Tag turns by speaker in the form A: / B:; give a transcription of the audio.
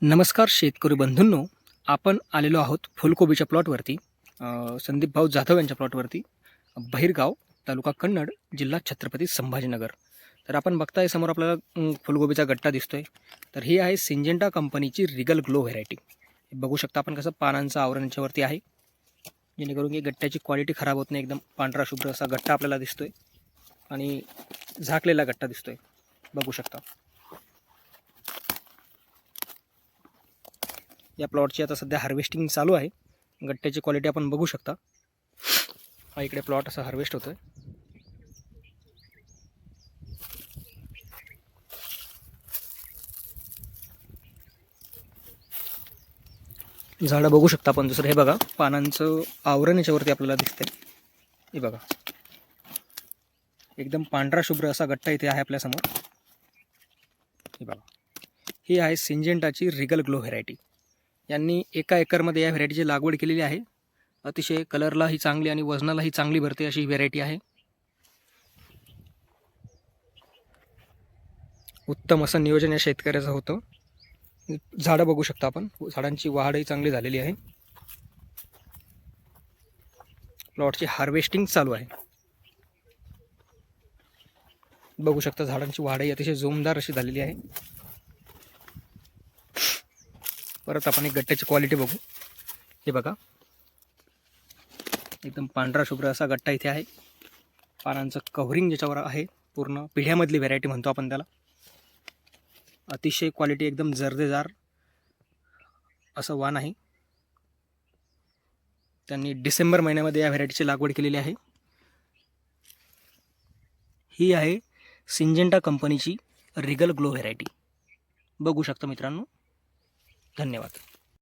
A: नमस्कार शेतकरी बंधूंनो, आपण आलेलो आहोत फुलकोबीच्या प्लॉटवरती. संदीप भाऊ जाधव यांच्या प्लॉटवरती, बहिरगाव, तालुका कन्नड, जिल्हा छत्रपती संभाजीनगर. तर आपण बघताय समोर आपल्याला फुलगोबीचा गट्टा दिसतोय. तर ही आहे सिंजेंटा कंपनीची रिगल ग्लो व्हेरायटी. बघू शकता आपण कसं पानांचं आवरण याच्यावरती आहे, जेणेकरून की गट्ट्याची क्वालिटी खराब होत नाही. एकदम पांढरा शुभ्र असा गट्टा आपल्याला दिसतोय आणि झाकलेला गट्टा दिसतोय, बघू शकता. या प्लॉटची आता सध्या हार्वेस्टिंग चालू आहे. गट्ट्याची क्वालिटी आपण बघू शकता. हा इकडे प्लॉट असा हार्वेस्ट होतोय. झाडं बघू शकता आपण. दुसरं हे बघा, पानांचं आवरण याच्यावरती आपल्याला दिसतंय. हे बघा, एकदम पांढरा शुभ्र असा गट्टा इथे आहे आपल्यासमोर. हे बघा, ही आहे सिंजेंटाची रिगल ग्लो व्हेरायटी. यांनी 1 एकरमध्ये या व्हेरायटीची लागवड केलेली आहे. अतिशय कलरलाही चांगली आणि वजनालाही चांगली भरते अशी ही व्हेरायटी आहे. उत्तम असं नियोजन या शेतकऱ्याचं होतं. झाडं बघू शकता आपण, झाडांची वाढही चांगली झालेली आहे. प्लॉटची हार्वेस्टिंग चालू आहे. बघू शकता झाडांची वाढही अतिशय जोमदार अशी झालेली आहे. परत आपण एक गट्ट्याची क्वालिटी बघू. हे बघा, एकदम पांढरा शुभ्र असा गट्टा इथे आहे. पानांचं कव्हरिंग ज्याच्यावर आहे, पूर्ण पिढ्यामधली व्हेरायटी म्हणतो आपण त्याला. अतिशय क्वालिटी एकदम जर्देदार असं वाण आहे. त्यांनी डिसेंबर महिन्यामध्ये या व्हेरायटीची लागवड केलेली आहे. ही आहे सिंजेंटा कंपनीची रिगल ग्लो व्हेरायटी. बघू शकता मित्रांनो. धन्यवाद.